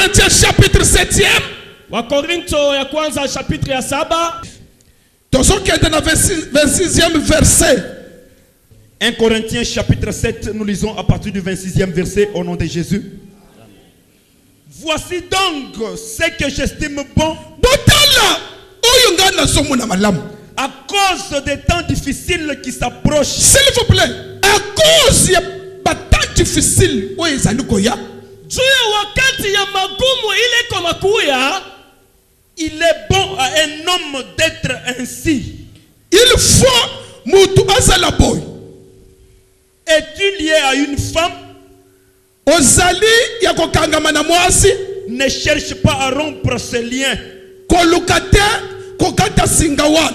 Corinthiens chapitre 7e. Wakorintho ya kwanza chapitre ya 7. Tozokende na 26e verset. 1 Corinthiens chapitre 7, nous lisons à partir du 26e verset au nom de Jésus. Voici donc ce que j'estime bon. À cause des temps difficiles qui s'approchent. S'il vous plaît, à cause des temps difficiles, il est bon à un homme d'être ainsi. Il faut mutu azala boy. Es-tu lié à une femme? Ozali ya kokangama na mwasi. Ne cherche pas à rompre ce lien. Kolukate kokata singawan.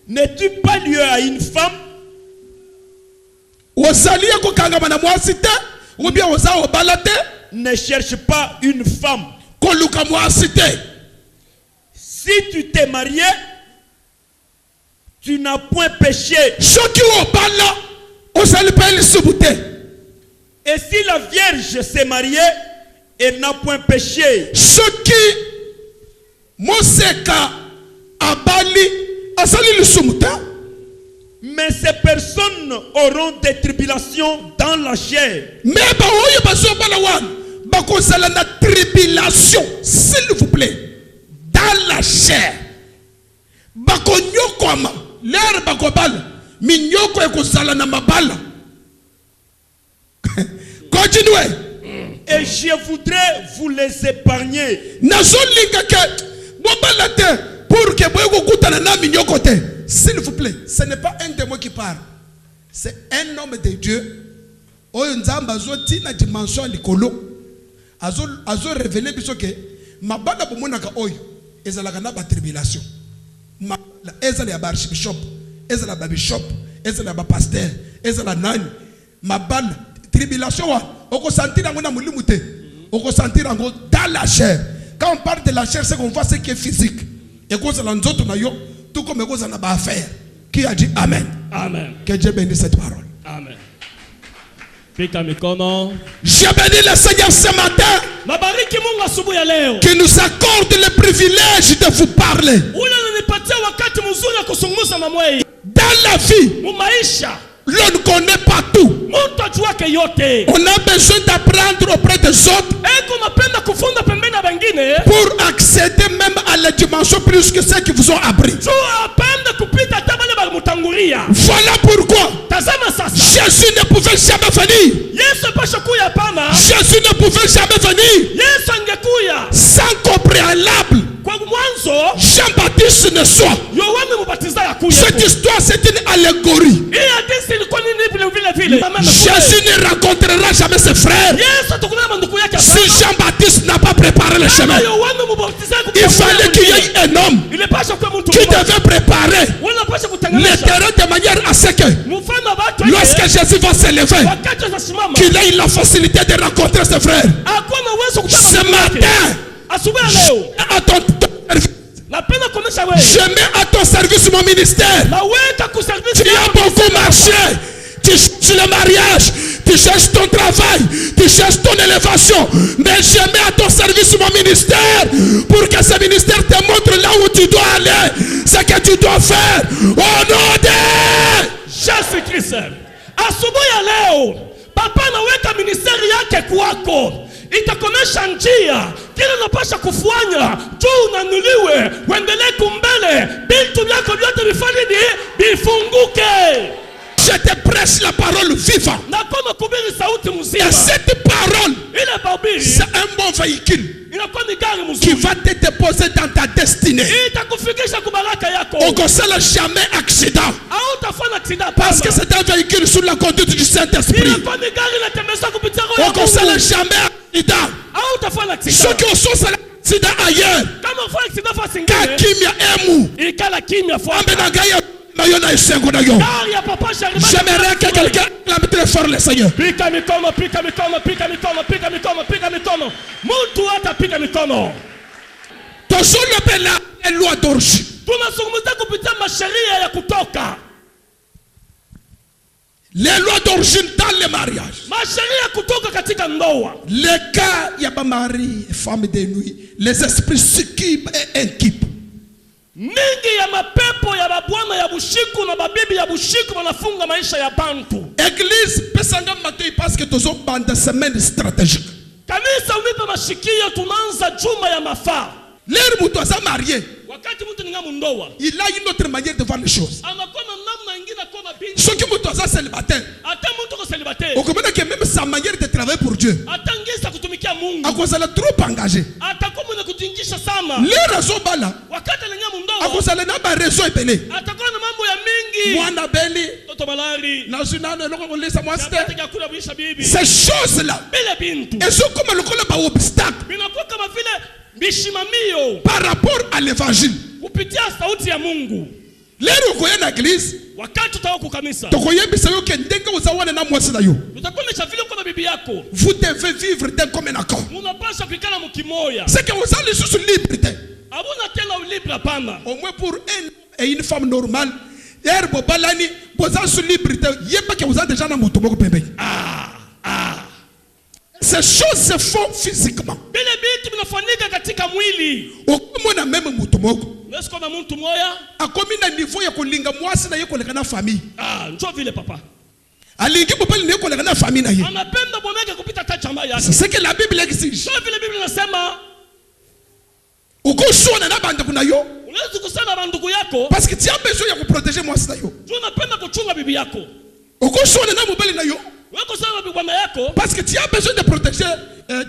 N'es-tu pas lié à une femme? Ozali ya kokangama na mwasi te. Ou bien oza obalate. Ne cherche pas une femme. Koluka mwasi te. Si tu t'es marié, tu n'as point péché. Choki obala ozali pa elisubuté. Et si la Vierge s'est mariée, elle n'a point péché. Choki moseka abali azali lisubuté. Mais ces personnes auront des tribulations dans la chair. Mais ba oyo bazobala wan bakozala na tribulation, s'il vous plaît. Dans la chair. Bakonyokoma l'air bakobala minyoko ekozala na mabala. Continuez. Et je voudrais vous les épargner. Nazolinga ke bobala te pour que boyeko kutana na minyoko te. S'il vous plaît, ce n'est pas un démon qui parle. C'est un homme de Dieu. Oyo nzamba zoti na dimension likolo. Azo révéler biso ke mabala bomonaka oyo ezalaka na ba tribulation. Ezala ya ba archbishop, ezala ba bishop, ezala ba pasteur, ezala nani. Mabala tribulation wa oko sentir ngo na mulimu te. Oko sentir ngo dans la chair. Quand on parle de la chair, c'est qu'on voit ce qui est physique. Et qu'on se nzoto na yo, tout comme qu'on a ba affaire. Qui a dit amen? Amen. Que Dieu bénisse cette parole. Amen. Pika mikono. Je bénis le Seigneur ce matin Mabariki Mungu asubuhi ya leo. qui nous accorde le privilège de vous parler. Ule ananipatia wakati mzuri wa kuzungumza na mwewe. Dans la vie, Mu maisha l'on ne connaît pas tout. mtu ajuake yote. On a besoin d'apprendre auprès des autres Eko napenda kufunda pembeni na wengine pour accéder même à la dimension plus que ceux qui vous ont appris. juu apende kupita hata wale walimutangulia. Voilà pourquoi Tazama sasa. Jésus ne pouvait jamais venir. Yesu pasha kuya hapana. Jésus ne pouvait jamais venir Yesu angekuya sans qu'au préalable kwa mwanzo Jean-Baptiste ne soit. Yohana Mbatizaji akuya. Cette histoire, c'est une allégorie. Hii hadithi ilikuwa nini vile vile. Jésus ne rencontrera jamais ses frères Yesu atakutana na ndugu yake hapana. si Jean-Baptiste n'a pas préparé le chemin. Yohana Mbatizaji Il fallait qu'il y ait un homme ile pasha kwa mtu qui devait préparer wana pasha le kutangaza terrain de manière à ce que mfano watu lorsque Jésus va s'élever, wakati atasimama qu'il ait la facilité de rencontrer ses frères. akuwa na uwezo kutana Ce matin, asubuhi leo à ton service, napenda kuonesha wewe je mets à ton service mon ministère. naweka kuservice Tu as beaucoup marché. Tu cherches le mariage, tu cherches ton travail, tu cherches ton élévation. Mais je mets à ton service mon ministère pour que ce ministère te montre là où tu dois aller, ce que tu dois faire. Au nom de Jésus Christ. Asubuhi ya leo papa naweka ministeri yake kwako. Itakomesha njia kile unapasha kufanya juu unanuliwe uendelee kumbele vitu vyako vyote vifanye bifunguke. je te prêche la parole vivante. Na kama kubiri sauti mzima. Et cette parole, Ile babiri c'est un bon véhicule inakuwa ni gari qui mzuri. va te déposer dans ta destinée. Itakufikisha kubaraka yako. On ne console jamais accident. Au utafanya accident Parce que c'est un véhicule sous la conduite du Saint-Esprit. inakuwa ni gari inatembezwa kupitia roho On ya ne console Mungu. jamais accident. Au utafanya accident. Ceux qui ont sauté l'accident ailleurs, Kama ufanya accident fasi ngine. kakimia emu. Ikala kimya fuata. Ambenagaya mayona isengo na yo. Gari ya papa Sharima. J'aimerais que quelqu'un acclame très fort le Seigneur. Pika mikono, pika mikono, pika mikono, pika mikono, pika mikono. Mtu hata pika mikono. Toujours le bela et loi d'origine. Tunazungumzia kupitia masheria ya kutoka. Les lois d'origine dans le mariage. Masheria kutoka katika ndoa. Les cas ya ba mari et femme de nuit, les esprits succubes et incubes. Mingi ya mapepo ya babwana ya bushiku na babibi ya bushiku wanafunga maisha ya bantu. Église pesanga matei parce que tozo banda semaine stratégique. Kanisa unipe mashikio tunaanza juma ya mafaa. L'air mutu asa marié. Wakati mtu ni ngamu ndoa. Il a une autre manière de voir les choses. Anakuwa na namna nyingine kwa binti. Ce qui mutu asa célibataire. Ata mtu ko célibataire. On comprend que même sa manière de travailler pour Dieu. Ata ngisa kutumikia Mungu. À cause de la trop engagé. Atakuwa mwenye kutingisha sana. Les raisons bala. Wakati ni ngamu ndoa. À cause de la raison épelée. Atakuwa na mambo ya mingi. Mwana beli. Toto malari. Na sunano loko lesa mwasite. Bibi. Ces choses-là. Bile bintu. Elles sont comme le col ba obstacle. Binakuwa kama vile bishimamio. Par rapport à l'évangile. Kupitia sauti ya Mungu. Lero koye na église. Wakati utakuwa ku kanisa. Tokoyebisa yo ke ndenge uzawana na mwasi na yo. Utakuonesha vile kwa bibi yako. Vous devez vivre d'un commun accord. Unapaswa kuikana mkimoya. C'est que vous allez sous liberté. Abuna tena ulibre hapana. Au moins pour un et une femme normale. Herbo balani, vous êtes sous liberté. Yeba que vous êtes déjà dans mon tombeau pembe. Ces choses se font physiquement. Bile bitu binafanyika katika mwili. Au na même mutomoko. Unaweza kama mtu moya. Akomi na niveau ya kulinga mwasi na yeko lekana famille. Njoo vile papa. Alingi bopali na yeko lekana famille na ye. Anapenda bwanake kupita tachamba yake. C'est ce que la Bible exige. Njoo vile Biblia inasema. Ukoshona na banda kuna yo. Unaweza kusema na ndugu yako. Parce que tu as besoin ya kuprotéger mwasi na yo. Njoo unapenda kuchunga bibi yako. Ukoshona na mobali na yo. Weko sana bibi bwana yako. Parce que tu as besoin de protéger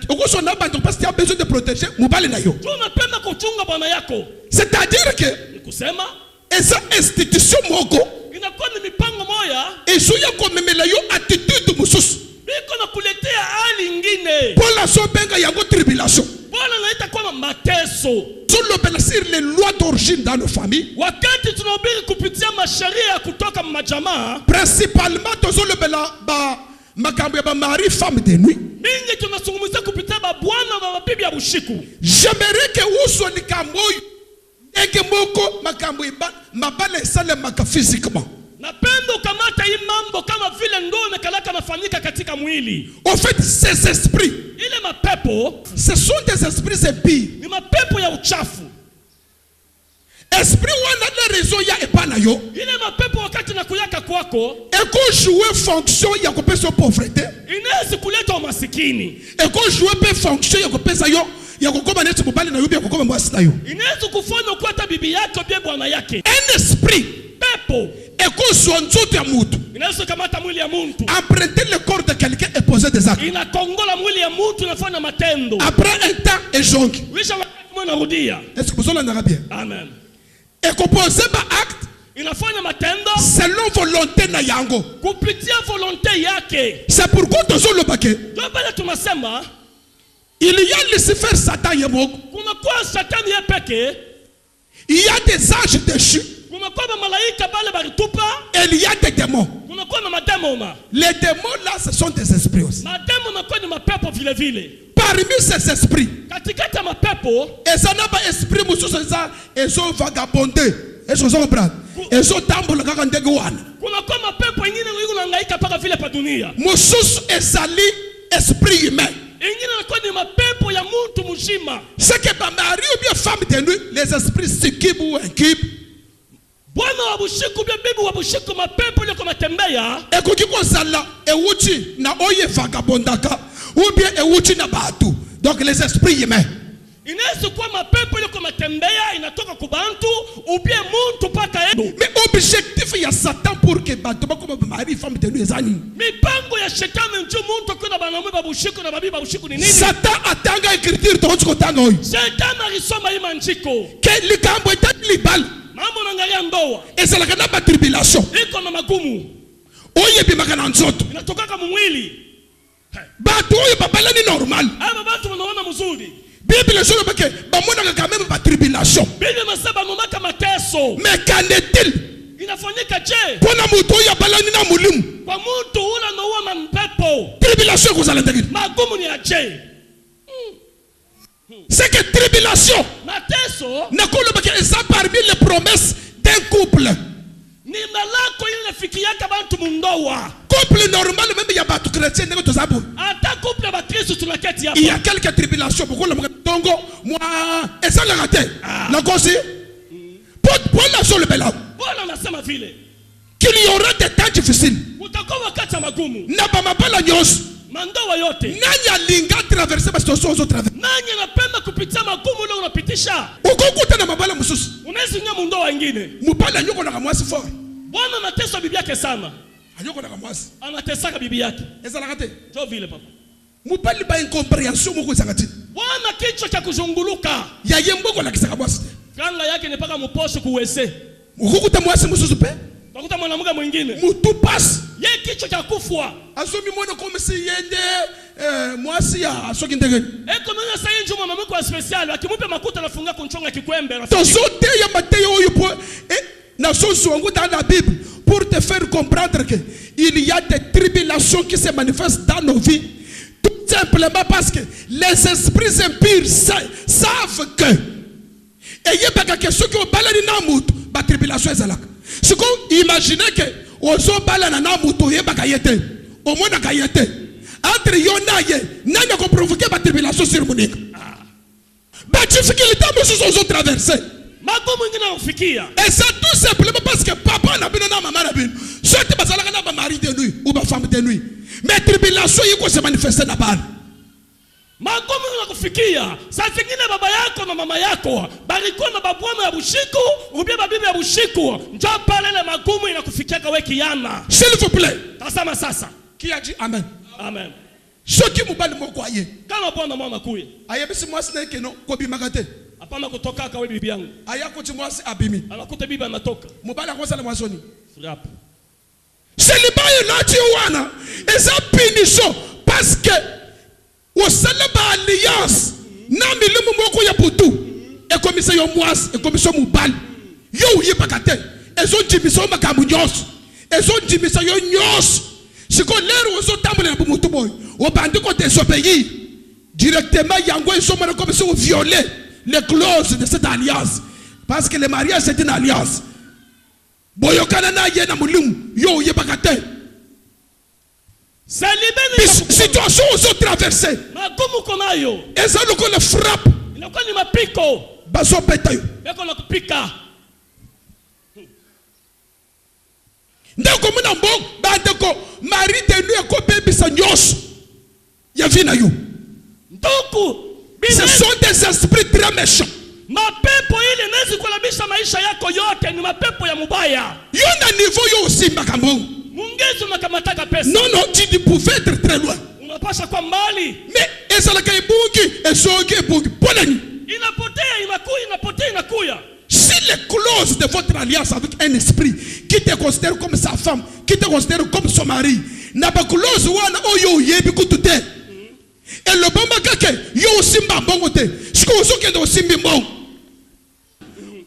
ukoshona na banda parce que tu as besoin de protéger mobali na yo. Njoo unapenda kuchunga bwana yako. C'est-à-dire que kusema esa institution moko inakuwa ni mipango moya ezo ya komemela yo attitude mususu biko na kuletea hali nyingine pour la sobenga yango tribulation Bwana anaita kwa mateso. Tulobela sur les lois d'origine dans nos familles. Wakati tunahubiri kupitia masharia kutoka majamaa, Principalement tozolobela ba makambo ya ba mari femme de nuit. mingi tunazungumzia kupitia ba bwana na bibi ya bushiku. J'aimerais que uso ni kamboyo eke moko makambo iba mabale sale maka physiquement. Napenda ukamata hii mambo kama vile ndoa imekalaka nafanyika katika mwili. En fait, ces esprits, Ile mapepo, ce sont des esprits impurs. ni mapepo ya uchafu. Esprit wana na raison ya epana yo. Ile mapepo wakati na kuyaka kwako, Eko jouer fonction ya kopesa pauvreté. inaweza kuleta umasikini. Eko jouer pe fonction ya kopesa yo ya kokoma netu mobali na yo ya kokoma mwasi na yo. Inaweza kufanya kuata bibi yako bia bwana yake. Un esprit Pepo eko jouer nzoto ya mutu. inaweza kamata mwili ya mtu. Emprunter le corps de quelqu'un et poser des actes. Inakongola mwili ya mtu inafanya matendo. Après un temps et jonque. Wisha wakati mwana rudia. Est-ce que vous avez bien? Amen. Et composer ba acte Inafanya matendo selon volonté na yango. kupitia volonté yake. C'est pourquoi tozolo bake. Ndio pale tunasema Il y a Lucifer, Satan yemoko. kuna kwa shetani yeye peke, Il y a des anges déchus. kuna kwa malaika bale baritupa, Et il y a des démons. kuna kwa na mademona. Les démons là, ce sont des esprits aussi. Mademo na kwa ni mapepo vile vile. Parmi ces esprits, Katikati ya mapepo et ça n'a pas esprit, ils sont vagabondés. Est-ce que vous comprenez? Ils sont tambola kaka ndege wana. kuna kwa mapepo ingine yuko nahangaika paka vile pa dunia. Mususu ezali esprit humain. Ingine na kwa ni mapepo ya mtu mzima. C'est que ma mari ou bien femme de nuit, les esprits succubes ou incubes. Bwana wa bushiku bia bibi wa bushiku mapepo ile kwa matembea. Ekoki kozala ewuchi na oye vagabondaka ou bien ewuchi na batu. Donc les esprits humains. Inaweza kuwa mapepo ile kwa matembea inatoka kwa bantu ubie mtu paka yeye. Mais objectif ya Satan pour que batu bakoma mari femme de nuit ezani. Mipango ya shetani ndio mtu kuna banamume babushiku na babibi babushiku ni nini? Satan atanga écriture to tanga oyo. Shetani alisoma hii manjiko. Que likambo etali libal. Mambo naangalia ndoa. Ezalaka na ba tribulation. Iko na magumu. Oye bimaka na nzoto. Inatoka kama mwili. Batu oyo babala ni normal. Aba watu wanaona mzuri. Bible solo bake bamona quand même ba tribulation. Biblia inasema nomaka mateso. Mais qu'en est-il? Inafanyika je? Pona mutu oyo balani na mulimu. Kwa mtu ula na uwa mpepo. Tribulation kozala ndenge. Magumu ni aje. C'est que tribulation. Mateso Nakolo bake eza parmi les promesses d'un couple. ni malako ile fikiaka bantu mundoa. Ko couple normal, même il y a pas tout chrétien, ata couple ya bakristo tunaketi hapa. il y a quelques tribulations. Pourquoi le tongo, moi, et ça l'a raté. La cause, pour la seule belle homme. Bwana anasema vile. Qu'il y aura des temps difficiles. Utakuwa wakati magumu. Na ba mabala nyos. Mandoa yote. Nani alinga traverser parce que sont traverser. Nani anapenda kupitia magumu leo unapitisha? Ukokuta na mabala mususu. Unaweza nyama mundoa wengine. Mupala nyoko na kamwasi fort. Bwana anatesa bibi yake sana. Anyoko na kamwasi. Anatesaka bibi yake. Eza la kate. Jo vile papa. Mupali ba incompréhension moko zakati. Bwana kichwa cha kuzunguluka. Ya yemboko la kisaka mwasi. Kanga yake ni paka muposho kuwese. Ukokuta mwasi mususu pe. Utakuta mwanamke mwingine. Mutu pass. Yeye kichwa cha kufwa. Asomi mwana comme si yende mwasi ya asoki ndege. Eko nanya sayi njuma mwanamke wa special akimupe makuta nafunga kunchonga kikwembe. Tozote ya mateyo oyo po na soso wangu dans la Bible pour te faire comprendre que il y a des tribulations qui se manifestent dans nos vies tout simplement parce que les esprits impurs savent que et il y a quelque chose qui au balani na mutu ba tribulation ezalaka. C'est comme imaginer que ozo balana na mutu ye bakayete au moins nakayete entre yonaye nani ko provoquer ba tribulation sur monique ba difficulté musu ozo traverser. Et ça tout simplement parce que papa n'a pas de maman n'a pas. Soit tu vas aller na mari de nuit ou ma femme de nuit. Mais tribulation yiko se manifester na bana. Magumu yanakufikia. Saa zingine baba yako na mama yako balikuwa na babwana ya bushiku, ubia babibi ya bushiku. Njoo pale ile magumu inakufikia kwa kiana. S'il vous plaît. Tazama sasa. Qui a dit amen? Amen. Ce qui mubali moko aye. Kama bwana mwana kuye. Aye bisi mwasi na keno ko bimakate. Hapana kutoka kwa bibi yangu. Aya kuti mwasi abimi. Anakuta bibi anatoka. Mubali akosa na mwasoni. Frappe. Celibat lati wana eza punition parce que au salaba alliance na milimu moko ya butu e komisa yo mwasi e komisa mubali yo yebakate ezo jimisa makamu nyos ezo jimisa yo nyos siko lero ozo tambule na butu boy o bandi ko désobéir directement yango ezo mara komisa o violer les clauses de cette alliance parce que le mariage c'est une alliance. Boyokana na ye na mulimu yo yebakate. Situation aux traversées. Magumu konayo. Eza loko le frappe. Inakuwa ni mapiko. Baso peta yo. Beko na kupika. Ndeko muna mbok bandeko mari de lui ko bebisa nyos. Ya vina yo. Nduku. Ce sont des esprits très méchants. Mapepo ile nezi kulabisha maisha yako yote ni mapepo ya mubaya. Yo na niveau yo usimba kambongo. Mungezo nakamataka pesa. Non non, tu pouvais être très loin. Unapasha kwa mbali. Mais ezalaka ibungi, ezoge ibungi. Polani. Inapotea inakuya, inapotea inakuya. Si les clauses de votre alliance avec un esprit qui te considère comme sa femme, qui te considère comme son mari, n'a pas clause wana oyo yebi kutute. Et le bon makake yo simba bongo te. Ce que vous avez aussi mbongo.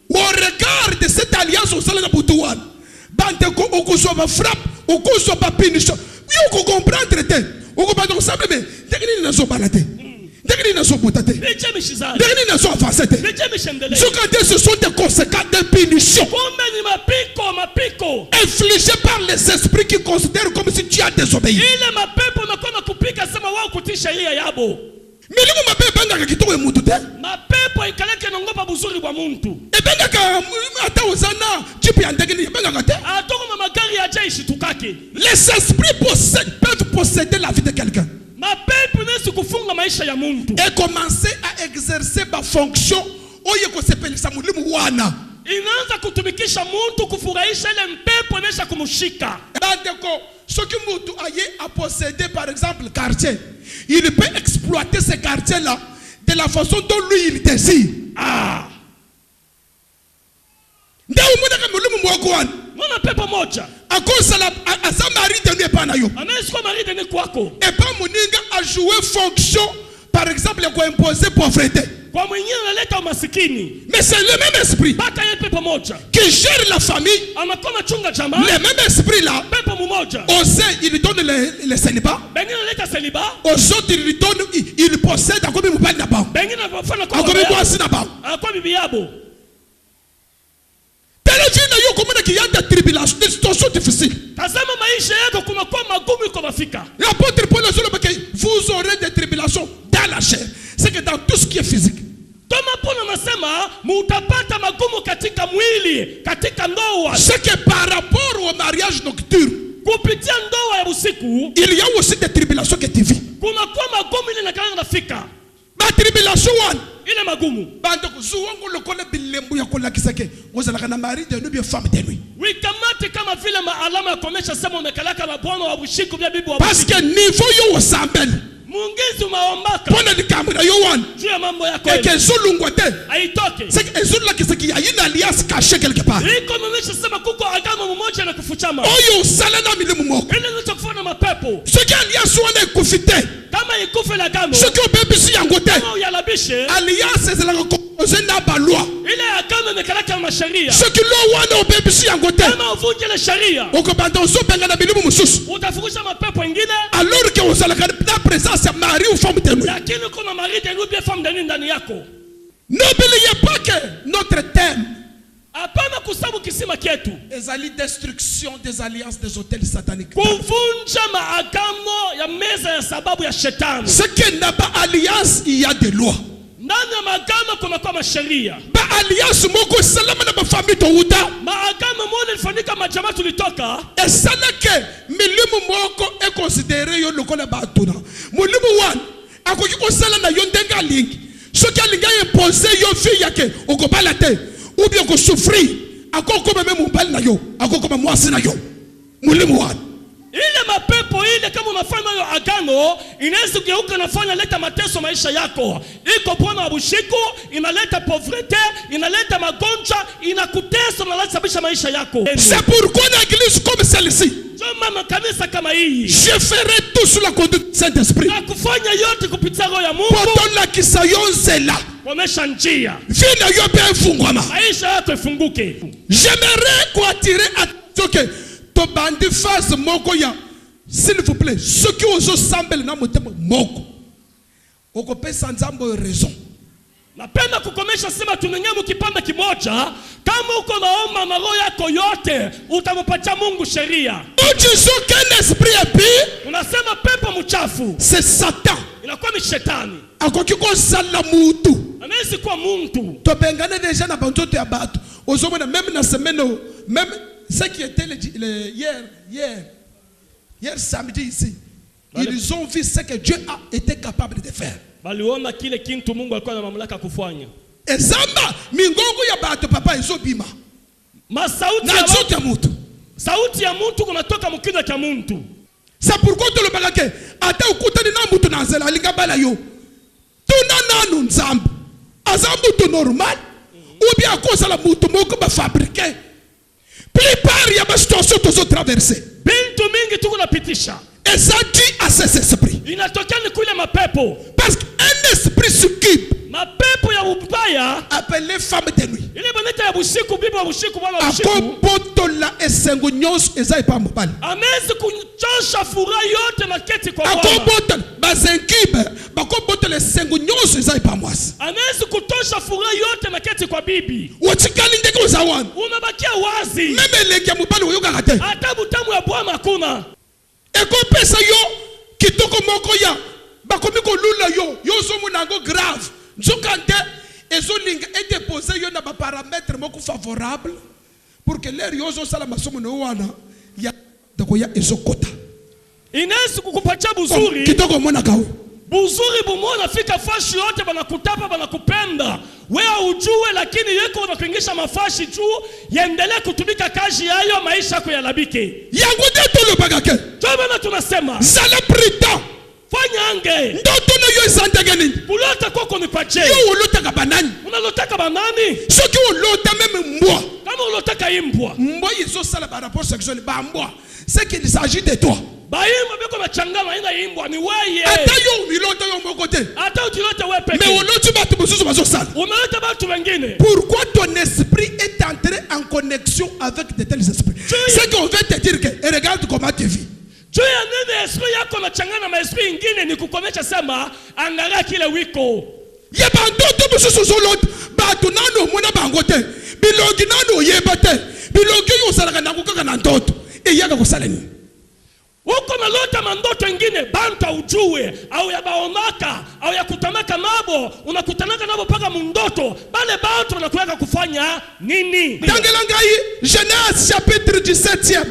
Au regard de cette alliance au sein de la Boutouane, Banteko Okusoba frappe, Okusoba punition. Oui, on comprend traité. On comprend donc ça, mais dès n'a pas balaté. Dès n'a pas boutaté. Dès n'a pas avancé. Ce sont des conséquences de punition infligées par les esprits qui considèrent comme si tu as désobéi. Milimu mapepo banga kitoko mutu te. Mapepo ikaleke nongopa buzuri bwa muntu. E banga ka ata uzana chipi ya ndege ni banga te. Atoko mama gari ya jaishi tukake. Les esprits peuvent posséder la vie de quelqu'un. Mapepo nesi kufunga maisha ya muntu. Et commencer à exercer ma fonction oye ko sepelisa mulimu wana. Inaanza kutumikisha muntu kufurahisha ile mpepo nesha kumushika. Bandeko soki mutu aye a posséder par exemple quartier. Il peut exploiter ces quartiers-là de la façon dont lui il désire. Ah. Ndao mwana kama lumu mwakwan. Mwana pepo moja. Akosa la asa mari de lui pas na yo. Anaisko mari de ni kwako. Et pas muninga a joué fonction par exemple quoi imposer pauvreté. Kwa mwenyewe analeta umasikini. Mais c'est le même esprit baka ye pepo moja qui gère la famille. Anakoma chunga jamaa. Le même esprit là. Pepo mmoja. Aussi il donne le célibat. Bengine analeta célibat. Aux autres il donne il possède akomi mubali na bao. Bengine anafanya kwa akomi mwasi na bao. Akomi bibi yabo. Telefina yo komuna qu'il y a des tribulations, des situations difficiles. tazama maisha yako kunakuwa magumu iko nafika. L'apôtre Paul a dit, vous aurez des tribulations dans la chair. C'est que dans tout ce qui est physique. Toma Paulo anasema mutapata magumu katika mwili, katika ndoa. C'est que par rapport au mariage nocturne, kupitia ndoa ya usiku, il y a aussi des tribulations que tu vis. kunakuwa magumu ile nakana nafika. Ma tribulation one. Ile magumu. Bando kuzuwango lokole bilembu ya kola kisake. Ngozalaka na mari de nuit bien femme de nuit. Wikamate kama vile maalama ya kuonesha sema umekalaka na bwana wa bushiku bya bibi wa Parce que niveau yo wasambel. Mungizi umaombaka. Pona ni kamera yo one. Juu ya mambo yako. Et que zulungwate. Haitoke. C'est que ezula kisaki ya une alliance cachée quelque part. Iko naonesha sema kuko agano mmoja na kufuchama. Oyo salana milimu moko. Ile ndio kufanya mapepo. Ce qui alliance wana ekufite. Kama ikufe la agano. Ce qui obebisi yangote. Kama uyalabishe. Alliance ezala composée na ba loi. Ile agano imekalaka na sheria. Ce qui lo wana obebisi yangote. Kama uvunje ile sheria. Okobanda ozobenga na milimu mususu. Utafukusha mapepo mengine. Alors que ozalaka na présence ya mari ou femme de nuit. Lakini kuna mari de nuit bien femme de nuit ndani yako. N'oubliez pas que notre thème Hapana kusabu kisima kietu. ezali destruction des alliances des hôtels sataniques. Kuvunja maagano ya meza ya sababu ya shetani. Ce qui n'a pas alliance, il y a des lois. Ndani ya maagano kuna kwa masheria. Ba alliance moko salama na ba famille to uta. Maagano moja ilifanyika majamaa tulitoka. Et ça n'est que milimu moko est considéré yo lokola batuna. Milimu one akoki ko sala na yo ndenga lingi. Ce qui a linga imposé yo fille yake okobala te ou bien ko souffrir akoko même mobali na yo akoko ma mwasi na yo. Milimu one. Ile mapepo ile kama unafanya hiyo agano inaweza kugeuka nafanya leta mateso maisha yako. Iko bwana wa bushiku inaleta pauvreté, inaleta magonjwa, inakutesa na sababisha maisha yako. C'est pourquoi une église comme celle-ci, Mama kanisa kama hii, je ferai tout sous la conduite du Saint-Esprit. na kufanya yote kupitia roho ya Mungu. Pour la kisayonzela. Kuonesha njia. Vina yo bien fungwama. Maisha yako ifunguke. J'aimerais attirer attention que to bandi face moko ya. S'il vous plaît, ceux qui osent sambel na motema moko. Oko pesa nzambo raison. Napenda kukomesha sema tunenyamu kipande kimoja. Kama uko naomba na roho yako yote utampatia Mungu sheria. Nous disons qu'un esprit impur, Unasema pepo mchafu c'est Satan. inakuwa ni shetani. Akoki ko sala mutu. Anaweza kuwa mtu. To bengane déjà na banzoto ya bato. Ozomona même na semaine même ce qui était hier samedi ici. Ils ont vu ce que Dieu a été capable de faire. Baliona kile kintu Mungu alikuwa na mamlaka kufanya. Ezamba mingongo ya bato papa ezobima. Masauti Na zote ya mutu. sauti ya mtu kunatoka mkinywa cha mtu. C'est pourquoi tu le bagake ata ukutani na mutu na nzela alinga bala yo. Tuna nanu nzambe. Azambu tu normal. Ou bien cause la mutu moko ba fabriquer. Plupart ya ba situation tozo traverser. Bintu mingi tuko napitisha. Et ça dit à ces esprits. Inatokana kule mapepo. Parce qu'un esprit s'occupe. Mapepo ya ubaya Appelé femme de nuit. ile baneta ya bushiku bibi wa bushiku bwana wa bushiku. Akopoto la esengo nyonso ezai pa mobali. Amezi kuchosha furaha yote na keti kwa Bwana. Akopoto bazenkibe bakopoto la esengo nyonso ezai pa mwasi. Amezi kutosha furaha yote na keti kwa bibi. Watikali ndeke uzawana. Unabakia wazi. Meme leki ya mobali oyoka kate. Hata butamu ya Bwana hakuna. Eko pesa yo kitoko moko ya bakomi ko lula yo zomo nango grave. Nzokante ezolinga et déposer yo na ba paramètres moko favorable pour que l'air yo zo sala masomo no wana ya dako ya ezokota. Inaweza kukupatia buzuri. Kitoko mona kawe. Buzuri bumona fika fashi yote banakutapa banakupenda. Wewe ujue lakini yeko unakuingisha mafashi juu yaendelee kutumika kazi yayo maisha yako yalabike. Yango ndeto lo bagake. Tobana tunasema. Zala prita. Fanya ange. Ndoto na yo izandege nini? Ulota kwako nipache. Yo ulotaka banani? Unalotaka banani? Soki ulota même mbwa. Kama ulotaka imbwa. Mbwa yizo sala ba rapport sexuel ba mbwa. C'est qu'il s'agit de toi. Baimba biko machangana ina imbwa ni weye. Ata yo ulota yo moko te. Ata utilote wewe peke. Mais uloti batu bususu bazo sala. Umeleta watu wengine. Pourquoi ton esprit est entré en connexion avec de tels esprits? C'est qu'on veut te dire que regarde comment tu vis. Juu ya nini esprit yako nachangana na esprit ingine ni kukomesha sema angalia kile wiko. Ya bandoto bususu zolot batu nano mona bangote. Bilogi nano yebate. biloko yo osalaka nango kaka na ndoto eyaka kosala nini? Uko nalota mandoto ingine banta ujue au ya baonaka au ya kutamaka nabo unakutanaka nabo paka mundoto bale bantu wanakuweka kufanya nini? Tangela ngai Genèse chapitre 17e.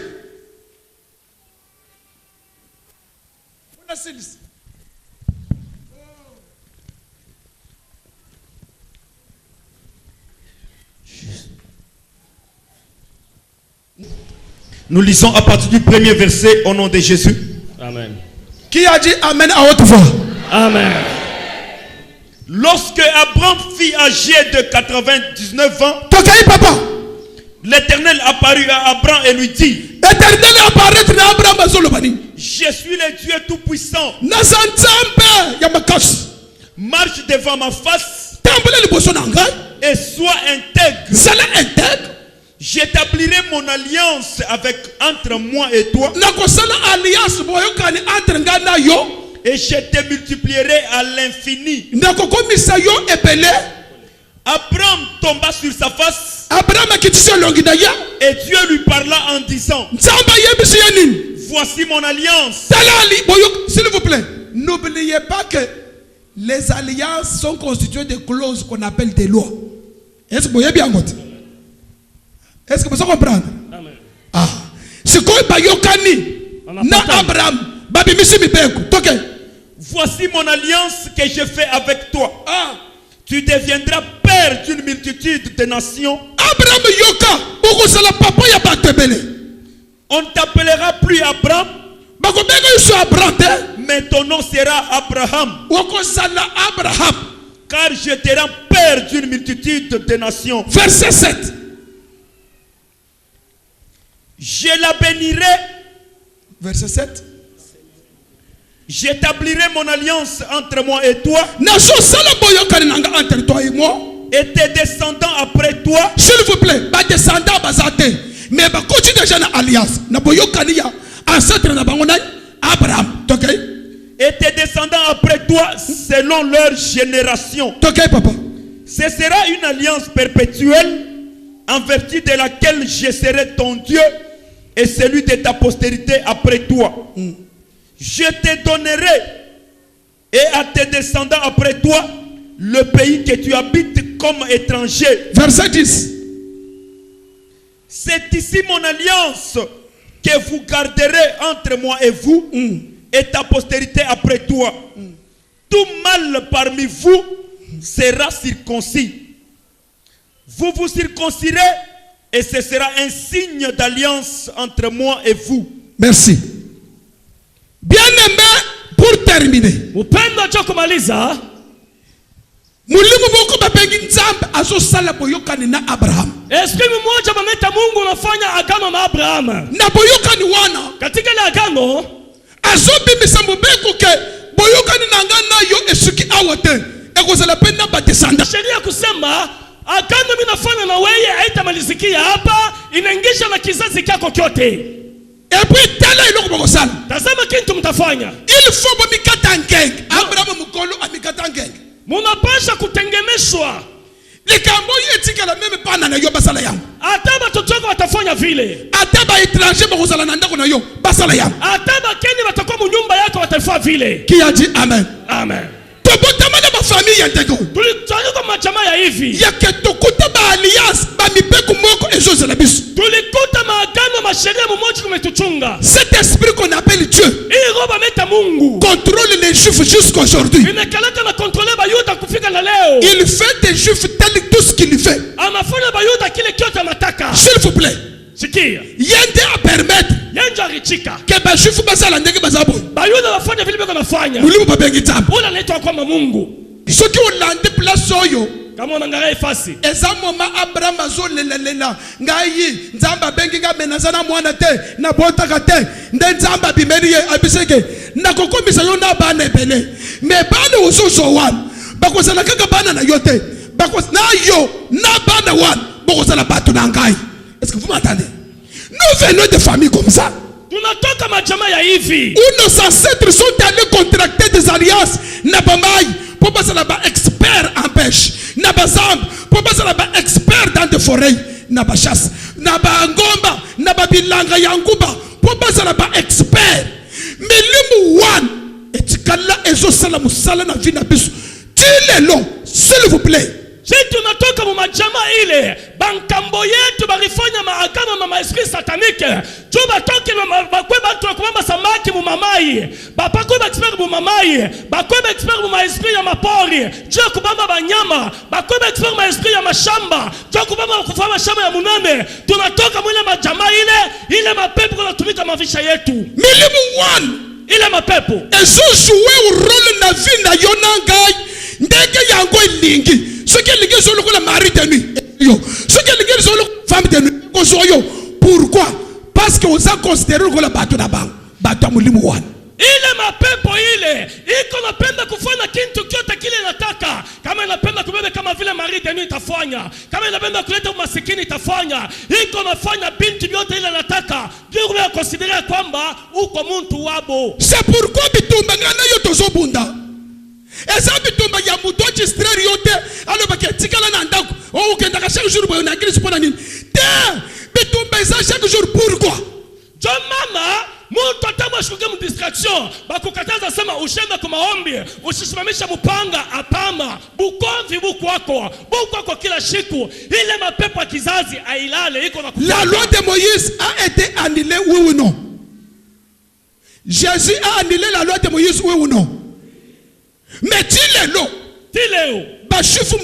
Nous lisons à partir du premier verset au nom de Jésus. Amen. Qui a dit amen à haute voix? Amen. Lorsque Abraham fit âgé de 99 ans, Tokai papa. l'Éternel apparut à Abraham et lui dit, Éternel apparaître na Abraham azolobani. je suis le Dieu tout-puissant. Nazanzambe ya makasi. Marche devant ma face Tambola liboso na ngai. et sois intègre. Zala intègre. J'établirai mon alliance entre moi et toi, Nakosala alliance boyokani entre ngai na yo. et je te multiplierai à l'infini. Nakokomisa yo epele. Abraham tomba sur sa face Abraham akitisi longi na ya. et Dieu lui parla en disant, Nzamba yebisi ya nini? voici mon alliance. Talali boyok, s'il vous plaît. N'oubliez pas que les alliances sont constituées de clauses qu'on appelle des lois. Est-ce que vous voyez bien? Est-ce que vous comprenez? Amen. Ah. C'est quoi bayokani na Abraham babimisi mibeko. Toke. Voici mon alliance que je fais avec toi. Ah. Tu deviendras père d'une multitude de nations. Abraham yoka okosala papa ya batebele. On ne t'appellera plus Abraham, Bakobeka yusu Abraham te. mais ton nom sera Abraham, Okosala Abraham. car je te rends père d'une multitude de nations. Verset 7. Je la bénirai, Verset 7. j'établirai mon alliance entre moi et toi, Naso sala boyokani nanga entre toi et moi. et tes descendants après toi, S'il vous plaît, ba descendant bazate. Mais ba continue déjà na alliance. Na boyokani ya ancêtre na bango na Abraham. Toke. et tes descendants après toi, selon leur génération. Toke papa. Ce sera une alliance perpétuelle, en vertu de laquelle je serai ton Dieu et celui de ta postérité après toi. Je te donnerai et à tes descendants après toi le pays que tu habites comme étranger. Verset 10. C'est ici mon alliance que vous garderez entre moi et vous et ta postérité après toi. Tout mâle parmi vous sera circoncis. Vous vous circoncirez et ce sera un signe d'alliance entre moi et vous. Merci. Bien-aimé, pour terminer. Upendo cha kumaliza, Mulimu boko babengi nzambe azosala boyokani na Abraham. esprit mmoja bameta Mungu unafanya agano na Abraham. Na boyokani wana Katika ile agano azobimisa mobeko ke boyokani nanga na yo esuki awate. Ekozala pena batesanda. sheria kusema agano mimi nafanya na wewe haitamalizikia hapa, inaingisha na kizazi chako kyote. Et puis tala iloko bokosala. Tazama kintu mtafanya. Il faut bomikata ngenge. Abraham mukolo amikata ngenge. Munapasha kutengeneshwa. Likambo yetikala meme pana na yo basala yango. Hata watoto wako watafanya vile. Ata ba étranger bakosala na ndako na yo basala yango. Hata bakeni watakuwa munyumba yako watafanya vile. Qui a dit amen? Amen. Tobotama na ba famille ya ndeko. Tulitaka kwa majamaa ya hivi. Yake tokuta ba alliance ba mibeko moko ezozela biso. Tulikuta maagano masheria mmoja kumetuchunga. Cet esprit qu'on appelle Dieu Hii roba meta Mungu. contrôle les juifs jusqu'aujourd'hui. Inakalaka na kontrole bayuda kufika na leo. Il fait des juifs tel tout ce qu'il fait. Anafanya bayuda kile kyote anataka. S'il vous plaît, Sikia. yende a permettre Yenja richika. que ba juifs basala ndenge bazabo. Bayuda wafanya vile beko nafanya. Mulimu babengi nzambe. Ula naitwa kwamba Mungu. Soki olande place oyo Kama unangalia ifasi. eza moma Abraham azolelela ngai nzamba bengi nga menazana mwana te na botaka te nde nzamba bimeli ye abiseke nakokomisa yo na bana ebele me bana ozozo wana bakozala kaka bana na yo te na yo na bana wana bokozala bato na ngai. Est-ce que vous m'entendez? Nous venons de familles comme ça. Tunatoka majamaa ya hivi. Où nos ancêtres sont allés contracter des alliances na bamai pour passer là-bas expert en pêche na bazambe pour passer là-bas expert dans des forêt na ba chasse na ba ngomba na ba bilanga ya nguba po bazala ba expert milimu one etikala ezo sala musala na vie na biso tilelo s'il vous plaît. Si tunatoka mu majama ile bankambo yetu barifanya maagano na esprit satanique tu batoke na bakwe bantu kubamba samaki mu mamai bapako expert mu mamai bakwe expert mu esprit ya mapori tu kubamba banyama bakwe expert mu esprit ya mashamba tu kubamba kufanya mashamba ya munane tunatoka mwile majama ile mapepo kunatumika mavisha yetu milimu one ile mapepo ezo jouer rôle na vie na yonanga ndege yango ilingi ce qui est lié sur le mari de nuit. Ce qui est lié sur le femme de nuit. Pourquoi? Parce que vous avez considéré que le bateau d'abord. Bateau mulimu one. Ile mapepo ile iko napenda kufanya kitu kyote kile nataka. Kama inapenda kubebe kama vile mari de nuit itafanya. Kama inapenda kuleta umasikini itafanya. Iko nafanya binti vyote ile nataka. Ndio kwa considérer kwamba uko muntu wabo. C'est pourquoi bitumba ngana yo tozobunda. Eza bitumba ya muto distraire yote alo baketikala na ndako o ukenda ka chaque jour boyo na kile sipona nini te bitumba eza chaque jour pourquoi jo mama muntu atamwa shuke mu distraction bakukataza sema ushenda kwa maombi usisimamisha mupanga apama bukonvi bukwako kila siku ile mapepo ya kizazi ailale iko na la loi de Moïse a été annulée oui ou non? Jésus a annulé la loi de Moïse oui ou non? Mais tilelo bashifu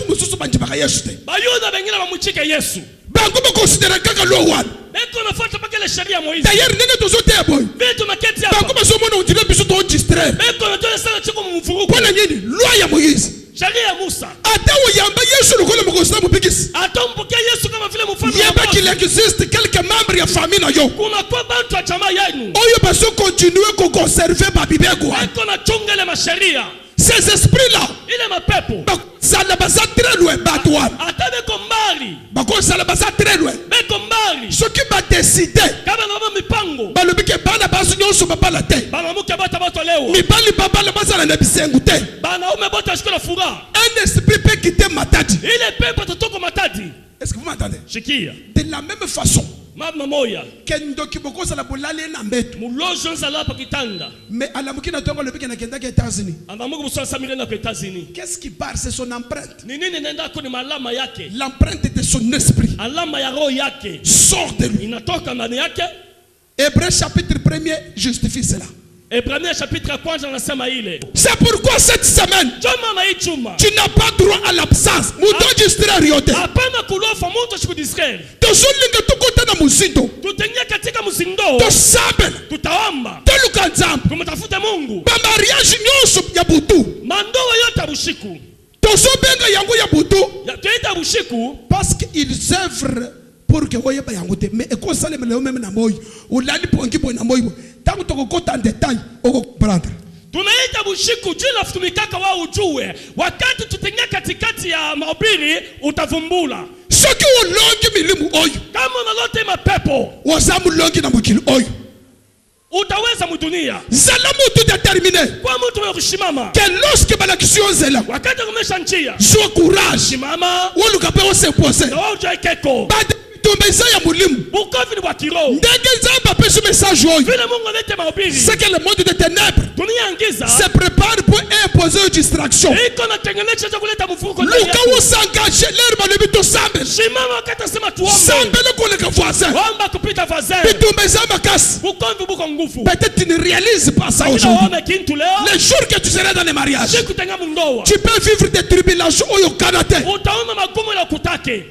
mususu banjibaka Yesu te bayuda bengine bamuchika Yesu bango bakonsidera kaka lo wana beko nafuata paka ile sheria Moïse d'ailleurs nenge tozote ya boy beto maketi hapa bango bazomona undile biso to distraire beko natole sana chiko mfuruko kwa nini loi ya Moïse sheria ya Musa ata uyamba Yesu lokola mukosina mupikisi atompokea Yesu kama vile mfalme yaba qu'il existe quelques membres ya famille na yo kuna kwa bantu wa jamaa yenu oyo baso continuer ko conserver ba bibeko beko na chunga ile masheria ces esprits là ile mapepo ça basa très loin batwa ata beko mbali bako ça basa très loin beko mbali ce qui va décider kama na mipango balobike bana basu nyonso babala te bana muke bata bato leo mibali babala bazala na bisengu te bana ume bota shikola fura un esprit peut quitter Matadi ile pepo totoko Matadi. Est-ce que vous m'entendez? Shikia De la même façon mama moya kendoki boko sala bolale na mbeto mulojo nzala pa kitanda mais alamuki na tongo lobiki na kenda ke États-Unis andamuko busasa milena kwa États-Unis. qu'est-ce qui part? C'est son empreinte. Ni nini nenda ko ni malama yake L'empreinte de son esprit alama ya roho yake sort de lui. inatoka ndani yake. Hébreux chapitre 1er justifie cela. Ebrania chapitre ya kwanza anasema ile. C'est pourquoi cette semaine Joma na ichuma. tu n'as pas droit à l'absence. Muto distraire yote. Hapana kulofa mtu shikudistraire. Tozolinga tukota na muzindo. Tutengia katika msindo. Tosabela. Tutaomba. Toluka nzambe. Kumtafuta Mungu. Ba mariage nyonso ya butu. Mandoa yote bushiku. Tozobenga yango ya butu. Ya tuita bushiku parce qu'ils œuvrent pour que oyeba yango te mais ekosale meleo même na moyo. Ulali pongi boy na moyo. Tangu tokokota en détail oko comprendre. Tunaita bushiku jina futumikaka wa ujue wakati tutengia katikati ya mahubiri utavumbula. Soki ulongi milimu oyo Kama unalote mapepo wazamu longi na mukili oyo utaweza mudunia. zala mutu déterminé Kwa mtu mwenye kushimama que lorsque balakisio zela wakati kumesha njia so courage shimama woluka pe osepose na wao ujue keko batumeza ya mulimu bukovi ni bwa kiroho ndenge nzamba pesu message oyo vile Mungu alete mahubiri c'est que le monde de ténèbres dunia ngiza se prépare pour imposer une distraction. iko na tengenezo cha kuleta mfuko Luka usangage l'herbe balobi to sambe shimama wakati asema tuombe sambe le koleka voisin omba kupita vazin bitumeza makasi. bukovi buko nguvu Peut-être tu ne réalises pas ça ila aujourd'hui. ome kintu leo Les jours que tu seras dans les mariages, siku tenga mundoa tu peux vivre des tribulations au Canada. utaona magumu na kutake.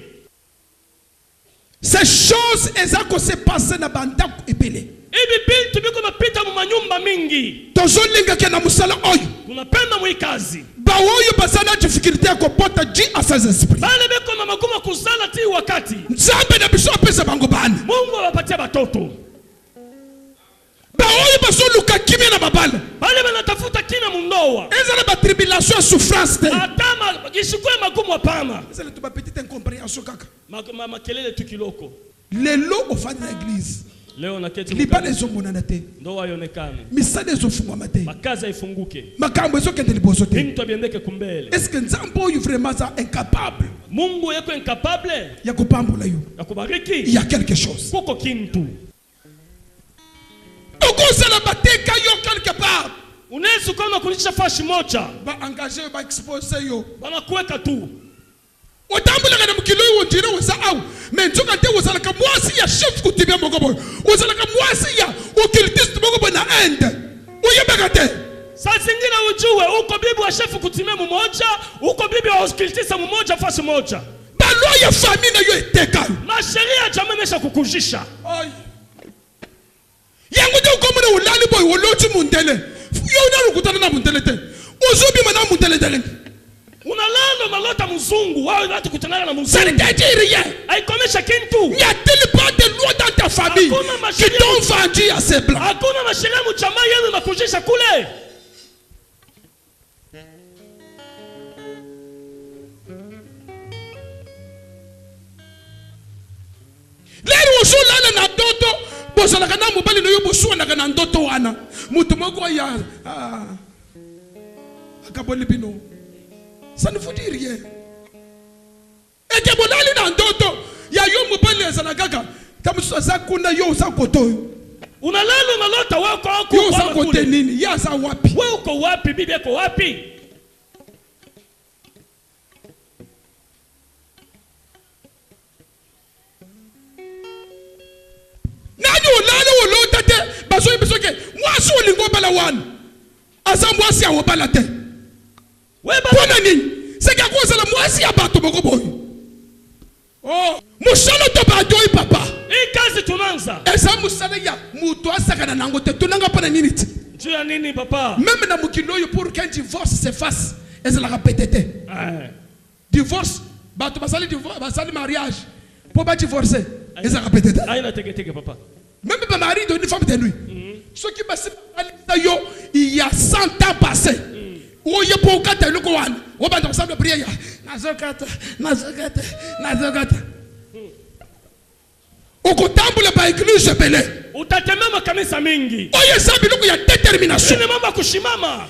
Ces choses elles se passent na bandako epele. Hivi bintu biko napita mu manyumba mingi. Tozolinga ke na musala oyo. Tunapenda mwikazi. Ba oyo basana difficulté ko pota ji à ses esprits. Bale biko na magumu kuzala ti wakati. Nzambe na biso apesa bango bana. Mungu awapatia batoto. Ba oyo basoluka kimia na babala. Bale banatafuta kina mundoa. Ezala ba tribulation souffrance te. Atama gishikwe magumu hapana. Ezala to ba petite incompréhension kaka. Makelele tu kiloko. Lelo au fond de l'église. Leo naketi Libana ezomonana te. ndoa yonekane. Misala ezofungwama te. Makaza ifunguke. Makambo ezokende liboso te. Mtu abiendeke kumbele. Est-ce que nzambe oyo vraiment ça incapable? Mungu yako incapable ya kupambula yo. ya Il kubariki. y a quelque chose. Kuko kintu. Okosala bateka yo quelque part. Unaweza kama kulisha fashi moja. Ba engager ba exposer yo. Banakuweka tu. Otambula kana mukilo yo ndira wosa au. Mais nzoka te wosala ka mwasi ya chef kutibia mogobo. Wosala ka mwasi ya occultiste mogobo na Inde. Oyebeka te. Sasa zingine ujue uko bibi wa chef kutimia mmoja, uko bibi wa occultiste mmoja fashi moja. Ba loi ya famille na yo eteka. Na sheria jamaa imesha kukujisha. Ay. Yango te ukomona ulali boy woloti mundele. Yo unarukutana na mundele te. Ozubi mana mundele te. Unalala unalota mzungu, wao watu kutana na mzungu. Ça ne te dit rien. Haikomesha kintu. Il y a-t-il pas de loi dans ta famille qui t'ont vendu à ces blancs? Hakuna masheria mchama yenu na kujisha kule. Lero usulala na ndoto, bosala kana mobali no yo bosuwa na kana ndoto wana. Mutu moko ya akaboli bino. Ça ne vous dit rien. Et que bolali na ndoto ya yo mobali ezala kaka. Kama sasa kuna yo za koto. Unalala unalota wako wako Yo za kote nini? Ya za wapi? Wewe uko wapi? Bibi yako wapi? Nani ulala ulota te? Baso ibisoke. Mwasi ulingo bala wana. Asa mwasi ya wabala te. Wewe Pona nini? Seka kwa la mwasi ya bato boko boy. Oh, musala to badoi papa. hii kazi tunaanza. Esa musala ya mutu asaka na nango te tunanga pana nini ti? Juu ya nini papa? Même na mukilo yo pour qu'un divorce se fasse, esa la répéter. Divorce, bato basali divorce, basali mariage. Pour pas divorcer, esa répéter. Aina tege papa. Même pas mari de une femme de nuit. Ce qui passe yo il y a 100 ans passé. Oye pour kata loko wana. O ba ensemble prière. Nazokata. Okotambula ba église belé. Utatemema kanisa mingi. Oye sabi loko ya détermination. Ni mambo kushimama.